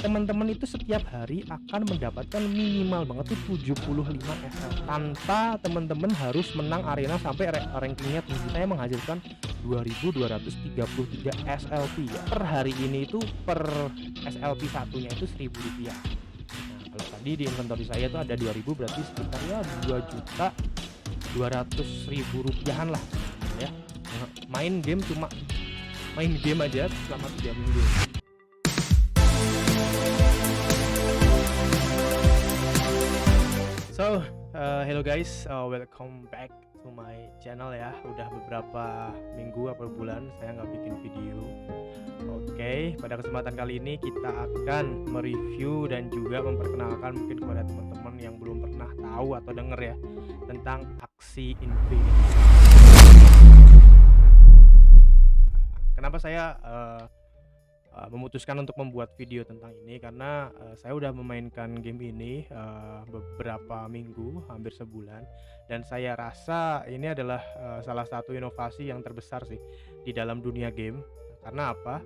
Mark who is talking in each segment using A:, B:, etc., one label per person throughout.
A: teman-teman itu setiap hari akan mendapatkan minimal banget tuh 75 SL tanpa teman-teman harus menang arena sampai rankingnya tinggi. Saya menghasilkan 2.233 SLP ya. Per hari ini itu per SLP satunya itu Rp1.000. Nah, kalau tadi di inventory saya itu ada 2.000, berarti sekitar ya 2.200.000 rupiahan lah ya. Main game aja selama 3 minggu. So, hello guys, welcome back to my channel ya. Udah beberapa minggu atau bulan saya nggak bikin video. Oke, pada kesempatan kali ini kita akan mereview dan juga memperkenalkan mungkin kepada teman-teman yang belum pernah tahu atau denger ya tentang Axie Infinity. Kenapa saya memutuskan untuk membuat video tentang ini, karena saya udah memainkan game ini beberapa minggu, hampir sebulan, dan saya rasa ini adalah salah satu inovasi yang terbesar sih di dalam dunia game. Karena apa?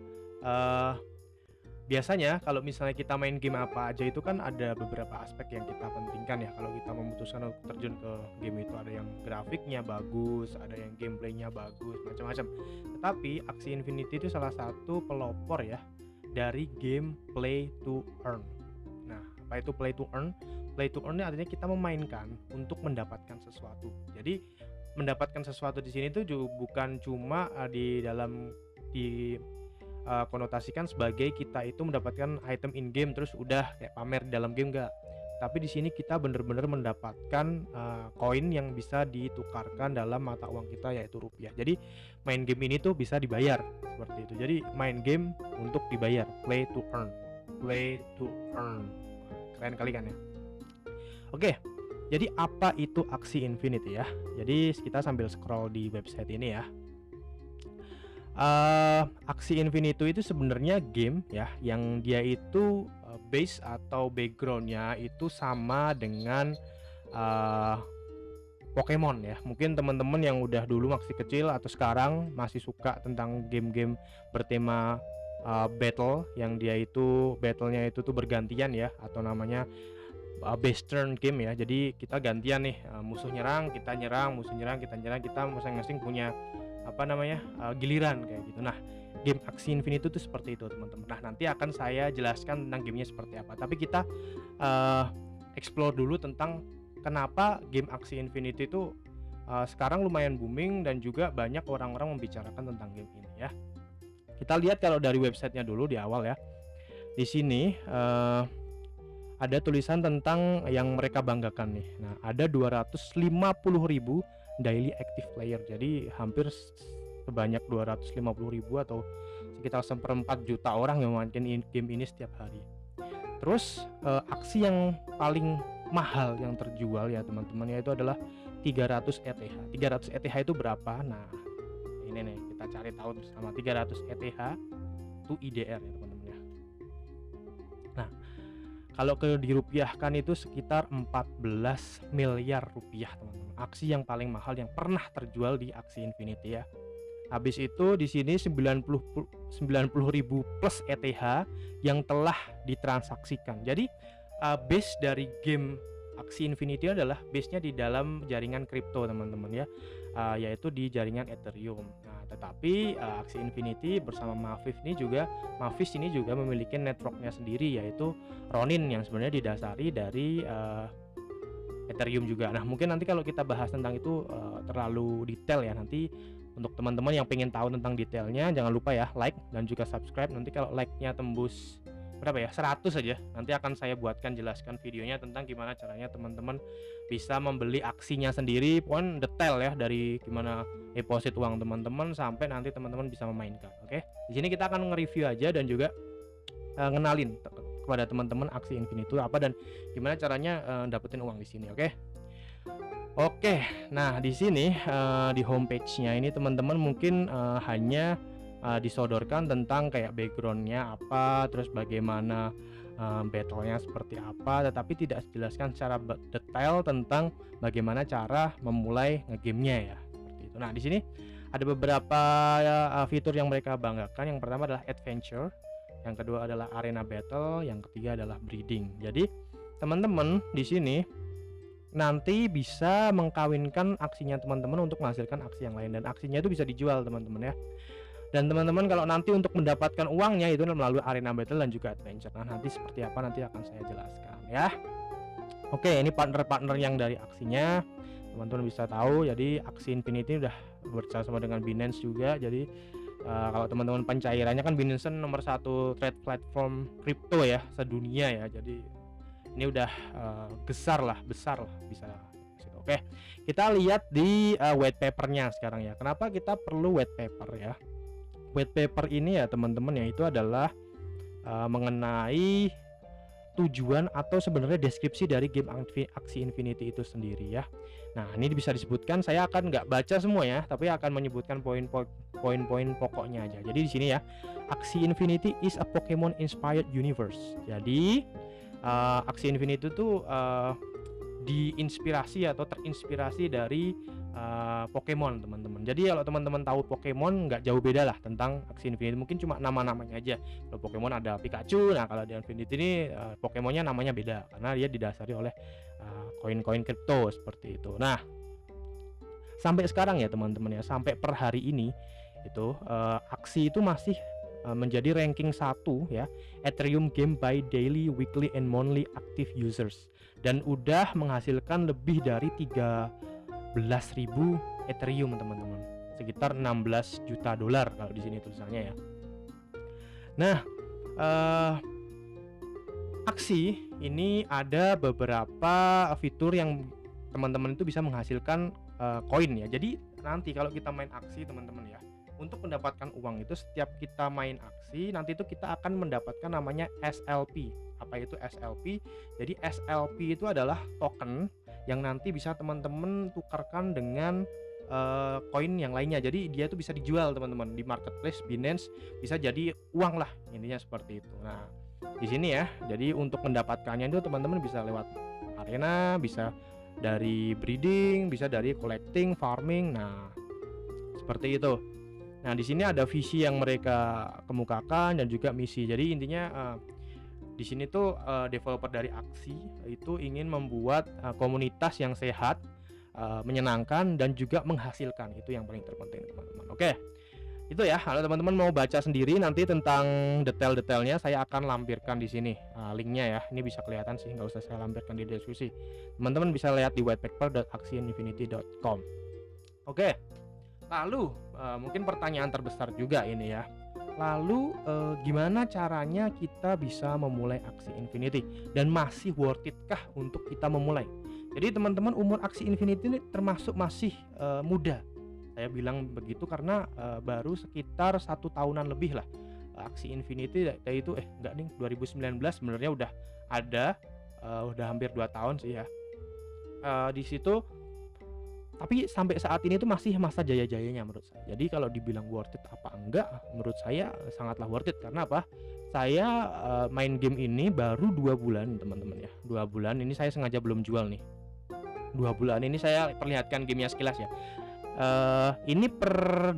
A: Biasanya kalau misalnya kita main game apa aja itu kan ada beberapa aspek yang kita pentingkan ya. Kalau kita memutuskan untuk terjun ke game itu, ada yang grafiknya bagus, ada yang gameplaynya bagus, macam-macam. Tetapi Axie Infinity itu salah satu pelopor ya dari game play to earn. Nah, apa itu play to earn? Play to earn ini artinya kita memainkan untuk mendapatkan sesuatu. Jadi mendapatkan sesuatu di sini tuh bukan cuma konotasikan sebagai kita itu mendapatkan item in game terus udah kayak pamer di dalam game, enggak. Tapi di sini kita benar-benar mendapatkan koin yang bisa ditukarkan dalam mata uang kita, yaitu rupiah. Jadi main game ini tuh bisa dibayar seperti itu. Jadi main game untuk dibayar, play to earn. Play to earn. Keren kali kan ya? Oke. Jadi apa itu Axie Infinity ya? Jadi kita sambil scroll di website ini ya. Axie Infinity itu sebenarnya game ya yang dia itu base atau backgroundnya itu sama dengan Pokemon ya. Mungkin teman-teman yang udah dulu masih kecil atau sekarang masih suka tentang game-game bertema battle, yang dia itu battlenya itu tuh bergantian ya, atau namanya base turn game ya. Jadi kita gantian nih, musuh nyerang, kita nyerang, musuh nyerang, kita nyerang, kita masing-masing punya giliran kayak gitu. Nah, game Axie Infinity itu seperti itu teman-teman. Nah, nanti akan saya jelaskan tentang gamenya seperti apa. Tapi kita explore dulu tentang kenapa game Axie Infinity itu sekarang lumayan booming dan juga banyak orang-orang membicarakan tentang game ini ya. Kita lihat kalau dari websitenya dulu di awal ya. Di sini ada tulisan tentang yang mereka banggakan nih. Nah, ada 250.000 daily active player, jadi hampir sebanyak 250.000 atau sekitar 1/4 juta orang yang memainkan game ini setiap hari. Terus aksi yang paling mahal yang terjual ya teman-teman, yaitu adalah 300 ETH. 300 ETH itu berapa? Nah, ini nih kita cari tahu bersama. 300 ETH itu IDR ya teman-teman ya. Nah, kalau dirupiahkan itu sekitar 14 miliar rupiah teman-teman. Aksi yang paling mahal yang pernah terjual di Axie Infinity ya. Habis itu di sini 90.000 plus ETH yang telah ditransaksikan. Jadi base dari game Axie Infinity adalah base-nya di dalam jaringan kripto teman-teman ya, yaitu di jaringan Ethereum. Nah, tetapi Axie Infinity bersama Mavis ini juga memiliki networknya sendiri, yaitu Ronin, yang sebenarnya didasari dari Ethereum juga. Nah, mungkin nanti kalau kita bahas tentang itu terlalu detail ya. Nanti untuk teman-teman yang pengen tahu tentang detailnya, jangan lupa ya like dan juga subscribe. Nanti kalau like-nya tembus berapa ya, 100 saja, nanti akan saya buatkan jelaskan videonya tentang gimana caranya teman-teman bisa membeli aksinya sendiri, pokoknya detail ya, dari gimana deposit uang teman-teman sampai nanti teman-teman bisa memainkan. Oke, di sini kita akan nge-review aja dan juga ngenalin kepada teman-teman Axie Infinity itu apa dan gimana caranya dapetin uang di sini. Oke, nah di sini di homepage-nya ini teman-teman mungkin hanya disodorkan tentang kayak backgroundnya apa, terus bagaimana battlenya seperti apa, tetapi tidak dijelaskan secara detail tentang bagaimana cara memulai ngegamenya ya, seperti itu. Nah, di sini ada beberapa fitur yang mereka banggakan. Yang pertama adalah adventure. yang kedua adalah arena battle, yang ketiga adalah breeding. Jadi teman-teman di sini nanti bisa mengkawinkan aksinya teman-teman untuk menghasilkan aksi yang lain, dan aksinya itu bisa dijual teman-teman ya. Dan teman-teman kalau nanti untuk mendapatkan uangnya itu melalui arena battle dan juga adventure. Nah, nanti seperti apa nanti akan saya jelaskan ya. Oke, ini partner-partner yang dari aksinya teman-teman bisa tahu. Jadi aksi Infinity udah bersama dengan Binance juga. Jadi kalau teman-teman pencairannya kan Binance nomor 1 trade platform kripto ya sedunia ya. Jadi ini udah besar lah bisa. Oke, kita lihat di white papernya sekarang ya. Kenapa kita perlu white paper ya? White paper ini ya teman-teman ya, itu adalah mengenai tujuan atau sebenarnya deskripsi dari game Axie Infinity itu sendiri ya. Nah, ini bisa disebutkan, saya akan nggak baca semua ya, tapi akan menyebutkan poin-poin pokoknya aja. Jadi di sini ya, Axie Infinity is a Pokemon inspired universe. Jadi Axie Infinity itu diinspirasi atau terinspirasi dari Pokemon teman-teman. Jadi kalau teman-teman tahu Pokemon nggak jauh beda lah tentang Axie Infinity, mungkin cuma nama-namanya aja. Kalau Pokemon ada Pikachu, nah kalau di Infinity ini Pokemonnya namanya beda karena dia didasari oleh koin-koin kripto seperti itu. Nah, sampai sekarang ya teman-teman ya, sampai per hari ini itu Axie itu masih menjadi ranking 1 ya Ethereum game by daily, weekly, and monthly active users, dan udah menghasilkan lebih dari 13.000 Ethereum teman-teman, sekitar 16 juta dolar kalau di sini tulisannya ya. Nah, Axie ini ada beberapa fitur yang teman-teman itu bisa menghasilkan koin ya. Jadi nanti kalau kita main Axie teman-teman ya, untuk mendapatkan uang itu setiap kita main Axie nanti itu kita akan mendapatkan namanya SLP. Apa itu SLP? Jadi SLP itu adalah token yang nanti bisa teman-teman tukarkan dengan koin yang lainnya. Jadi dia itu bisa dijual teman-teman di marketplace Binance, bisa jadi uang lah, intinya seperti itu. Nah, di sini ya, jadi untuk mendapatkannya itu teman-teman bisa lewat arena, bisa dari breeding, bisa dari collecting, farming. Nah, seperti itu. Nah, di sini ada visi yang mereka kemukakan dan juga misi. Jadi intinya di sini tuh developer dari Axie itu ingin membuat komunitas yang sehat, menyenangkan, dan juga menghasilkan. Itu yang paling terpenting teman-teman. Oke, itu ya. Kalau teman-teman mau baca sendiri nanti tentang detail-detailnya saya akan lampirkan di sini linknya ya. Ini bisa kelihatan sih, nggak usah saya lampirkan di deskripsi. Teman-teman bisa lihat di whitepaper.axieinfinity.com. Oke, lalu mungkin pertanyaan terbesar juga ini ya. Lalu gimana caranya kita bisa memulai Axie Infinity, dan masih worth it kah untuk kita memulai? Jadi teman-teman, umur Axie Infinity ini termasuk masih muda. Saya bilang begitu karena baru sekitar 1 tahunan lebih lah Axie Infinity itu enggak nih, 2019 sebenarnya udah ada, udah hampir 2 tahun sih ya di situ. Tapi sampai saat ini tuh masih masa jaya-jayanya menurut saya. Jadi kalau dibilang worth it apa enggak, menurut saya sangatlah worth it. Karena apa? Saya main game ini baru 2 bulan teman-teman ya. 2 bulan ini saya sengaja belum jual nih. 2 bulan ini saya perlihatkan gamenya sekilas ya. Ini per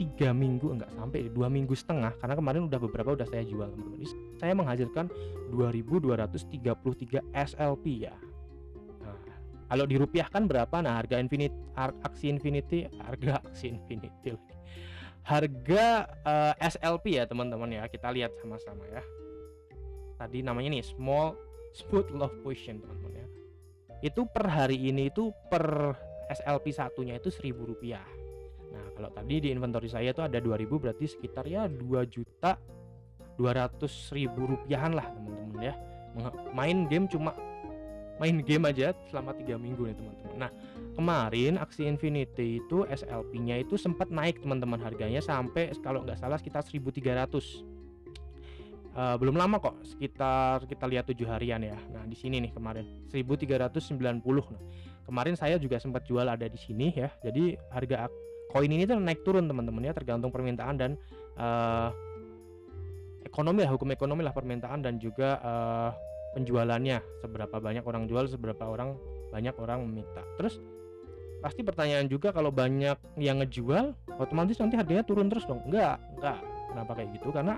A: 3 minggu, enggak sampai 2 minggu setengah, karena kemarin udah beberapa udah saya jual teman-teman. Saya menghasilkan 2.233 SLP ya. Kalau dirupiahkan berapa? Nah, harga Axie Infinity harga SLP ya teman-teman ya, kita lihat sama-sama ya. Tadi namanya nih Smooth Love Potion teman-teman ya. Itu per hari ini itu per SLP satunya itu Rp1.000. Nah, kalau tadi di inventory saya itu ada 2.000, berarti sekitar ya 2.200.000 rupiahan lah teman-teman ya. Main game aja selama 3 minggu nih teman-teman. Nah, kemarin Axie Infinity itu SLP-nya itu sempat naik teman-teman, harganya sampai kalau nggak salah sekitar 1.300. Belum lama kok, sekitar kita lihat 7 harian ya. Nah, di sini nih kemarin 1.390. Nah, kemarin saya juga sempat jual ada di sini ya. Jadi harga koin ini tuh naik turun teman-teman ya, tergantung permintaan dan ekonomi lah, hukum ekonomi lah, permintaan dan juga penjualannya, seberapa banyak orang jual, seberapa banyak orang meminta. Terus pasti pertanyaan juga, kalau banyak yang ngejual otomatis nanti harganya turun terus dong? Enggak. Kenapa kayak gitu? Karena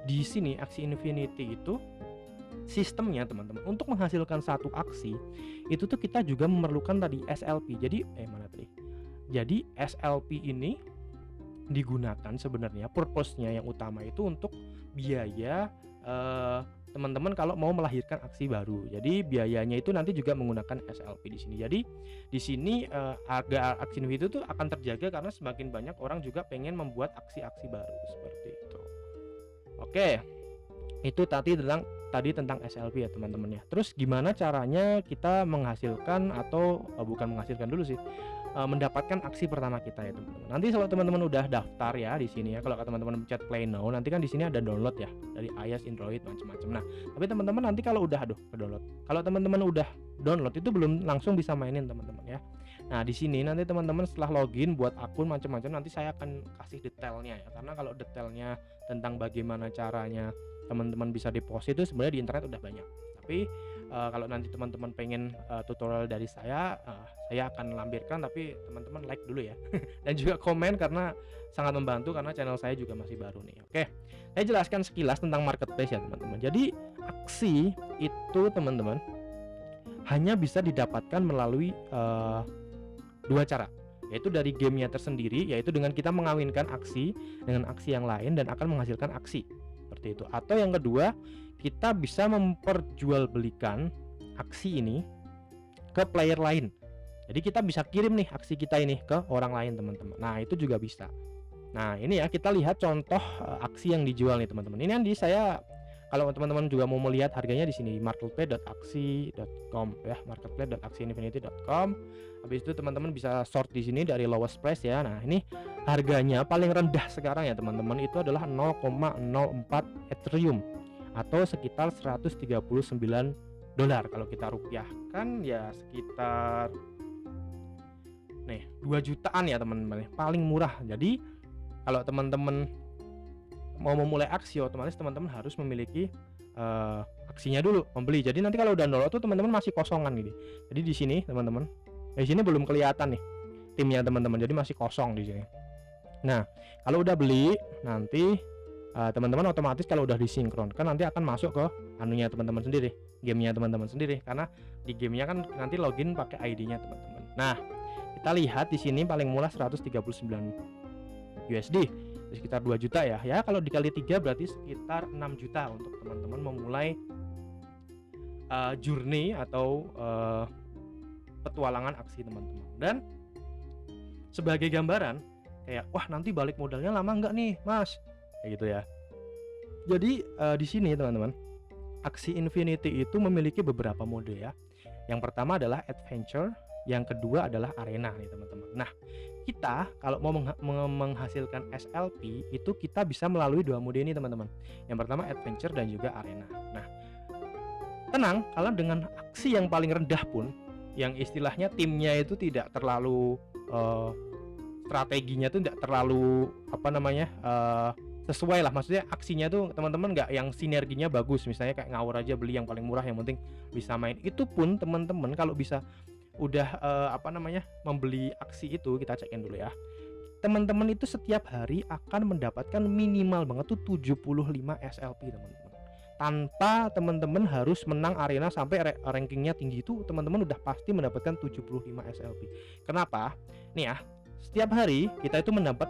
A: Di sini aksi Infinity itu sistemnya teman-teman, untuk menghasilkan satu aksi itu tuh kita juga memerlukan tadi SLP. Jadi mana tadi? Jadi SLP ini digunakan sebenarnya purpose-nya yang utama itu untuk biaya teman-teman kalau mau melahirkan aksi baru. Jadi biayanya itu nanti juga menggunakan SLP di sini. Jadi di sini harga aksi Infinity itu akan terjaga karena semakin banyak orang juga pengen membuat aksi-aksi baru seperti itu. Oke. Itu tadi tentang SLP ya teman-teman ya. Terus gimana caranya kita menghasilkan atau bukan menghasilkan dulu sih, mendapatkan aksi pertama kita ya teman-teman. Nanti kalau teman-teman udah daftar ya di sini ya, kalau teman-teman pencet play now, nanti kan di sini ada download ya dari iOS, Android macam-macam. Nah, tapi teman-teman nanti kalau udah ke download. Kalau teman-teman udah download itu belum langsung bisa mainin teman-teman ya. Nah, di sini nanti teman-teman setelah login buat akun macam-macam, nanti saya akan kasih detailnya ya. Karena kalau detailnya tentang bagaimana caranya teman-teman bisa deposit itu sebenarnya di internet udah banyak. Tapi kalau nanti teman-teman pengen tutorial dari saya akan lampirkan, tapi teman-teman like dulu ya dan juga komen karena sangat membantu karena channel saya juga masih baru nih. Oke, saya jelaskan sekilas tentang marketplace ya teman-teman. Jadi aksi itu teman-teman hanya bisa didapatkan melalui dua cara, yaitu dari gamenya tersendiri, yaitu dengan kita mengawinkan aksi dengan aksi yang lain dan akan menghasilkan aksi seperti itu. Atau yang kedua, kita bisa memperjualbelikan aksi ini ke player lain. Jadi kita bisa kirim nih aksi kita ini ke orang lain teman-teman. Nah, itu juga bisa. Nah, ini ya kita lihat contoh aksi yang dijual nih teman-teman. Ini nanti saya, kalau teman-teman juga mau melihat harganya di sini marketplace.aksi.com ya, marketplace.aksiinfinity.com. Habis itu teman-teman bisa sort di sini dari lowest price ya. Nah, ini harganya paling rendah sekarang ya teman-teman, itu adalah 0,04 Ethereum atau sekitar 139 dolar. Kalau kita rupiahkan ya sekitar 2 jutaan ya teman-teman, paling murah. Jadi kalau teman-teman mau memulai aksi, otomatis teman-teman harus memiliki aksinya dulu, membeli. Jadi nanti kalau udah download tuh teman-teman masih kosongan gini. Jadi di sini teman-teman, di sini belum kelihatan nih timnya teman-teman, jadi masih kosong di sini. Nah, kalau udah beli nanti teman-teman otomatis kalau udah disinkronkan nanti akan masuk ke anunya teman-teman sendiri, gamenya teman-teman sendiri, karena di gamenya kan nanti login pakai ID-nya teman-teman. Nah, kita lihat di sini paling murah 139 USD, sekitar 2 juta ya. Ya kalau dikali 3 berarti sekitar 6 juta untuk teman-teman memulai journey atau petualangan aksi teman-teman. Dan sebagai gambaran kayak, wah nanti balik modalnya lama nggak nih mas, kayak gitu ya. Jadi di sini teman-teman, aksi Infinity itu memiliki beberapa mode ya. Yang pertama adalah adventure, yang kedua adalah arena nih teman-teman. Nah, kita kalau mau menghasilkan SLP itu kita bisa melalui dua mode ini teman-teman. Yang pertama adventure dan juga arena. Nah, tenang, kalau dengan aksi yang paling rendah pun, yang istilahnya timnya itu tidak terlalu strateginya tuh tidak terlalu sesuai lah, maksudnya aksinya tuh teman-teman nggak yang sinerginya bagus, misalnya kayak ngawur aja beli yang paling murah yang penting bisa main. Itu pun teman-teman kalau bisa udah membeli aksi itu, kita cekin dulu ya, teman-teman itu setiap hari akan mendapatkan minimal banget tuh 75 SLP teman-teman, tanpa teman-teman harus menang arena sampai rankingnya tinggi. Itu teman-teman udah pasti mendapatkan 75 SLP. Kenapa? Nih ya, setiap hari kita itu mendapat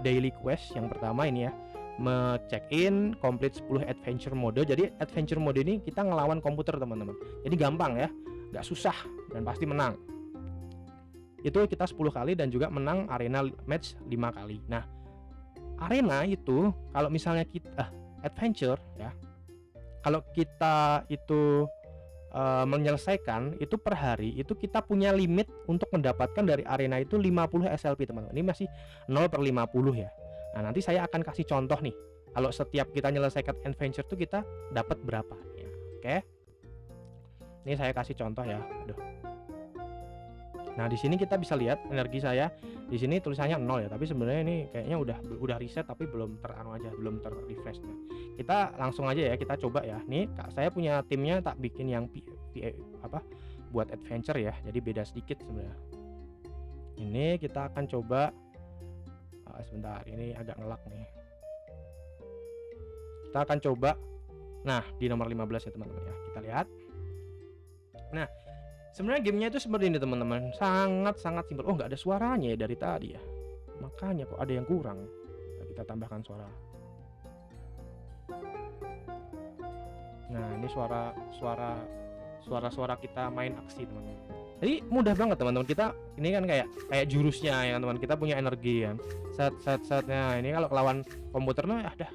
A: daily quest. Yang pertama ini ya, check-in complete 10 adventure mode. Jadi adventure mode ini kita ngelawan komputer teman-teman, jadi gampang ya, nggak susah dan pasti menang. Itu kita 10 kali dan juga menang arena match 5 kali. Nah, arena itu kalau misalnya kita adventure ya, kalau kita itu menyelesaikan itu per hari, itu kita punya limit untuk mendapatkan dari arena itu 50 SLP teman-teman. Ini masih 0/50 ya. Nah, nanti saya akan kasih contoh nih, kalau setiap kita menyelesaikan adventure itu kita dapat berapa ya. Oke, ini saya kasih contoh ya. Aduh. Nah, di sini kita bisa lihat energi saya. Di sini tulisannya 0 ya, tapi sebenarnya ini kayaknya udah reset tapi belum belum ter-refresh. Nah, kita langsung aja ya, kita coba ya. Nih, saya punya timnya tak bikin yang buat adventure ya. Jadi beda sedikit sebenarnya. Ini kita akan coba sebentar, ini agak ngelak nih. kita akan coba. Nah, di nomor 15 ya teman-teman ya. Kita lihat. Nah, sebenarnya gamenya itu seperti ini teman-teman. Sangat simpel. Oh, nggak ada suaranya ya dari tadi ya. Makanya kok ada yang kurang. Nah, kita tambahkan suara. Nah, ini suara kita main aksi teman-teman. Jadi mudah banget teman-teman. Kita ini kan kayak jurusnya ya teman. Kita punya energi kan. Set. Nah, ini kalau lawan komputer nah dah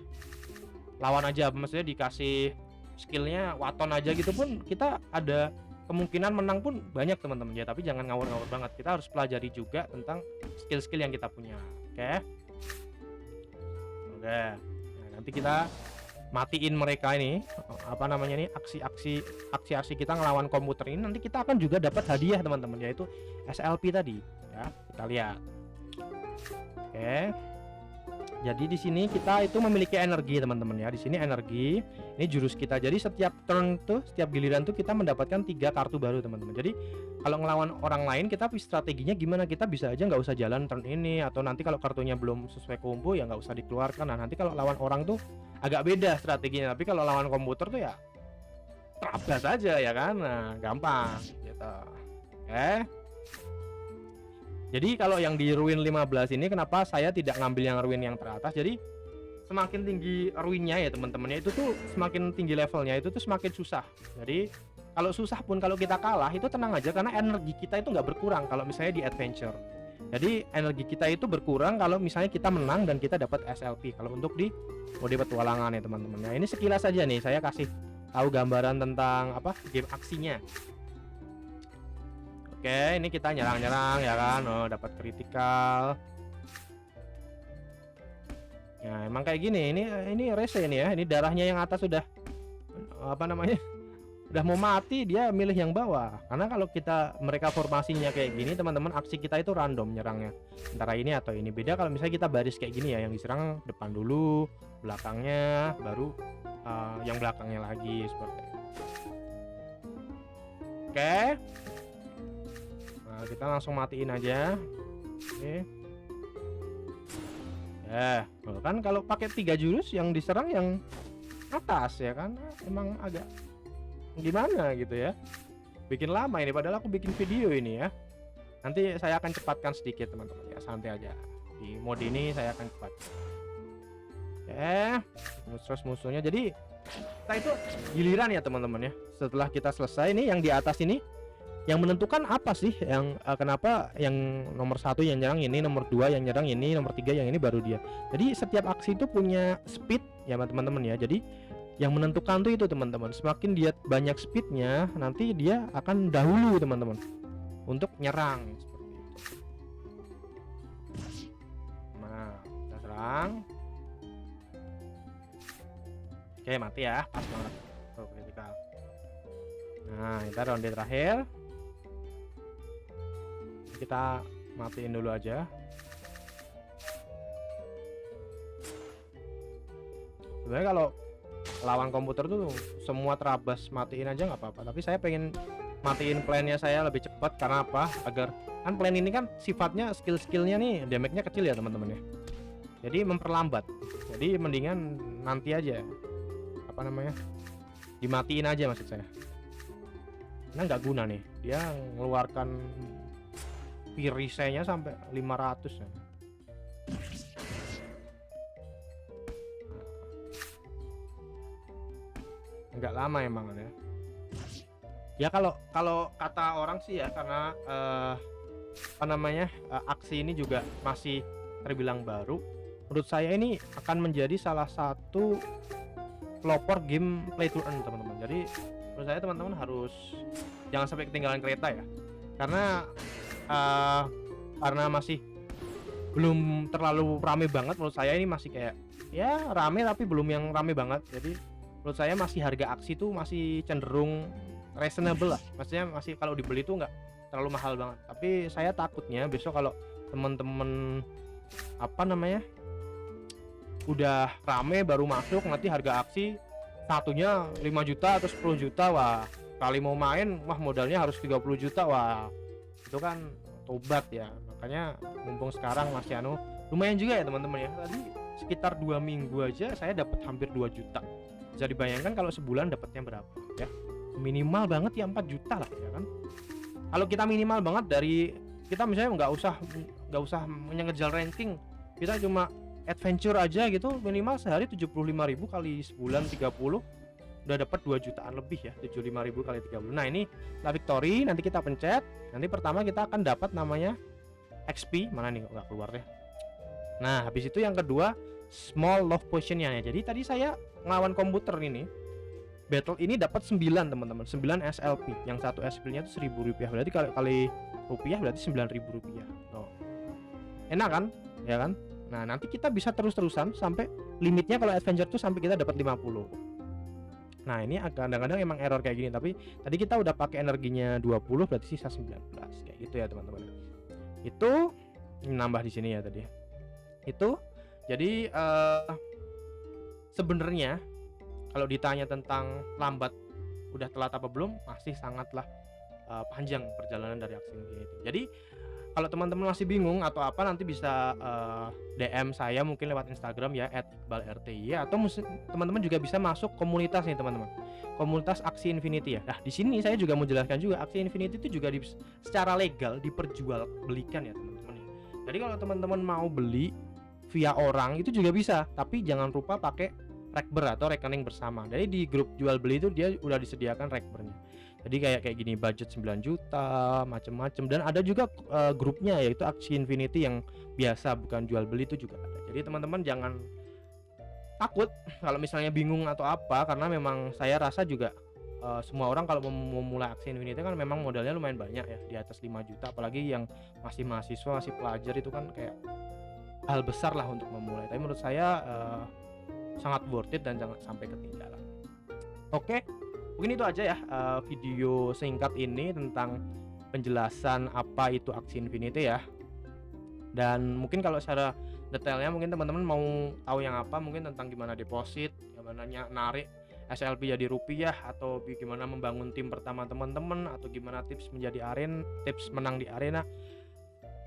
A: lawan aja, maksudnya dikasih skillnya waton aja gitu pun kita ada kemungkinan menang pun banyak teman-teman ya. Tapi jangan ngawur-ngawur banget. Kita harus pelajari juga tentang skill-skill yang kita punya. Oke. Nah, nanti kita matiin mereka ini, apa namanya nih, aksi-aksi kita ngelawan komputer ini, nanti kita akan juga dapat hadiah teman-teman, yaitu SLP tadi ya. Kita lihat. Oke. Jadi di sini kita itu memiliki energi teman-teman ya. Di sini energi, ini jurus kita. Jadi setiap turn tuh, setiap giliran tuh kita mendapatkan 3 kartu baru teman-teman. Jadi kalau ngelawan orang lain kita strateginya gimana, kita bisa aja nggak usah jalan turn ini, atau nanti kalau kartunya belum sesuai combo ya nggak usah dikeluarkan. Nah, nanti kalau lawan orang tuh agak beda strateginya, tapi kalau lawan komputer tuh ya terabas aja ya kan. Nah, gampang gitu. Oke. Jadi kalau yang di ruin 15 ini kenapa saya tidak ngambil yang ruin yang teratas? Jadi semakin tinggi ruinnya ya teman-teman, itu tuh semakin tinggi levelnya itu tuh semakin susah. Jadi kalau susah pun, kalau kita kalah itu tenang aja, karena energi kita itu nggak berkurang kalau misalnya di adventure. Jadi energi kita itu berkurang kalau misalnya kita menang dan kita dapat SLP. Kalau untuk di mode petualangan ya teman-teman. Nah, ini sekilas saja nih saya kasih tahu gambaran tentang apa game aksinya. Oke, ini kita nyerang ya kan. Oh, dapat kritikal. Ya, emang kayak gini. Ini rese ini ya. Ini darahnya yang atas sudah apa namanya? Udah mau mati, dia milih yang bawah. Karena kalau mereka formasinya kayak gini, teman-teman, aksi kita itu random nyerangnya. Antara ini atau ini. Beda kalau misalnya kita baris kayak gini ya, yang diserang depan dulu, belakangnya, baru yang belakangnya lagi seperti itu. Oke. Nah, kita langsung matiin aja. Oke. Ya, kan kalau pakai 3 jurus yang diserang yang atas ya kan, emang agak gimana gitu ya, bikin lama ini, padahal aku bikin video ini ya. Nanti saya akan cepatkan sedikit teman-teman ya, santai aja. Di mode ini saya akan cepat. Terus musuhnya, jadi kita itu giliran ya teman-teman ya. Setelah kita selesai ini, yang di atas ini yang menentukan apa sih, yang kenapa yang nomor 1 yang nyerang ini, nomor 2 yang nyerang ini, nomor 3 yang ini baru dia. Jadi setiap aksi itu punya speed ya teman-teman ya. Jadi yang menentukan tuh itu teman-teman, semakin dia banyak speednya, nanti dia akan dahulu teman-teman untuk nyerang seperti itu. Nah, kita serang. Oke, mati ya, pas banget. Tuh, kritikal. Nah, kita ronde terakhir. Kita matiin dulu aja. Sebenarnya kalau lawan komputer tuh semua terabas, matiin aja nggak apa-apa. Tapi saya pengen matiin plannya saya lebih cepat, karena apa? Agar kan plan ini kan sifatnya skill-skillnya nih damage-nya kecil ya teman-teman ya. Jadi memperlambat. Jadi mendingan nanti aja, apa namanya, dimatiin aja maksud saya. Karena nggak guna nih, dia ngeluarkan perisainya sampai 500 ya. Agak lama emang ya. Ya kalau kata orang sih ya, karena apa namanya, aksi ini juga masih terbilang baru. Menurut saya ini akan menjadi salah satu pelopor game play to earn teman-teman. Jadi menurut saya teman-teman harus jangan sampai ketinggalan kereta ya. Karena masih belum terlalu rame banget. Menurut saya ini masih kayak ya rame, tapi belum yang rame banget. Jadi menurut saya masih harga aksi tuh masih cenderung reasonable lah. Maksudnya masih kalau dibeli tuh nggak terlalu mahal banget. Tapi saya takutnya besok kalau temen-temen apa namanya udah rame baru masuk, nanti harga aksi satunya 5 juta atau 10 juta. Wah, kali mau main wah modalnya harus 30 juta. Wah, itu kan tobat ya. Makanya mumpung sekarang masih lumayan juga ya teman-teman ya. Tadi sekitar 2 minggu aja saya dapat hampir 2 juta. Bisa dibayangkan kalau sebulan dapatnya berapa ya. Minimal banget ya 4 juta lah ya kan. Kalau kita minimal banget dari kita misalnya nggak usah mengejar ranking, kita cuma adventure aja gitu, minimal sehari 75.000 kali sebulan 30 udah dapat 2 jutaan lebih ya, 75.000 kali 30. Nah ini La Victory, nanti kita pencet, nanti pertama kita akan dapat namanya XP, mana nih nggak keluar deh. Nah habis itu yang kedua Small Love Potion-nya ya. Jadi tadi saya ngelawan komputer ini, battle ini dapat 9 teman-teman, 9 SLP. Yang satu SLP-nya itu Rp1.000, berarti kali rupiah berarti Rp9.000. Oh. Enak kan? Ya kan? Nah, nanti kita bisa terus-terusan sampai limitnya kalau adventure tuh sampai kita dapat 50. Nah, ini kadang-kadang emang error kayak gini, tapi tadi kita udah pakai energinya 20 berarti sisa 19 kayak gitu ya, teman-teman. Itu nambah di sini ya tadi. Itu jadi sebenarnya kalau ditanya tentang lambat udah telat apa belum, masih sangatlah panjang perjalanan dari Axie Infinity. Jadi kalau teman-teman masih bingung atau apa, nanti bisa DM saya mungkin lewat Instagram ya @iqbalrty, atau teman-teman juga bisa masuk komunitas nih teman-teman, komunitas Axie Infinity ya. Nah di sini saya juga mau jelaskan juga, Axie Infinity itu juga secara legal diperjualbelikan ya teman-teman. Jadi kalau teman-teman mau beli via orang itu juga bisa, tapi jangan lupa pakai Rekber atau rekening bersama. Jadi di grup jual beli itu dia udah disediakan Rekbernya. Jadi kayak gini, budget 9 juta macem-macem, dan ada juga grupnya yaitu Axie Infinity yang biasa bukan jual beli itu juga ada. Jadi teman-teman jangan takut kalau misalnya bingung atau apa, karena memang saya rasa juga semua orang kalau mau mulai Axie Infinity kan memang modalnya lumayan banyak ya, di atas 5 juta, apalagi yang masih mahasiswa, masih pelajar, itu kan kayak hal besar lah untuk memulai. Tapi menurut saya sangat worth it dan jangan sampai ketinggalan. Oke, mungkin itu aja ya video singkat ini tentang penjelasan apa itu Axie Infinity ya. Dan mungkin kalau secara detailnya mungkin teman-teman mau tahu yang apa, mungkin tentang gimana deposit, gimana narik SLP jadi rupiah, atau gimana membangun tim pertama teman-teman, atau gimana tips tips menang di arena,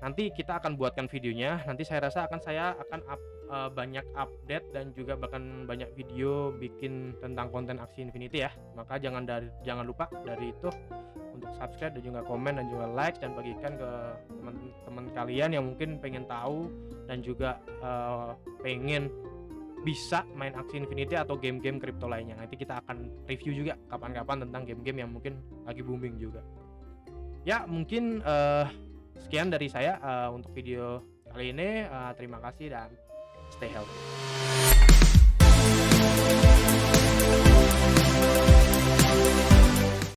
A: nanti kita akan buatkan videonya. Nanti saya rasa saya akan banyak update dan juga bahkan banyak video bikin tentang konten Axie Infinity ya. Maka jangan lupa dari itu untuk subscribe dan juga komen dan juga like, dan bagikan ke teman-teman kalian yang mungkin pengen tahu dan juga pengen bisa main Axie Infinity atau game-game kripto lainnya. Nanti kita akan review juga kapan-kapan tentang game-game yang mungkin lagi booming juga. Ya mungkin sekian dari saya untuk video kali ini. Terima kasih dan stay healthy.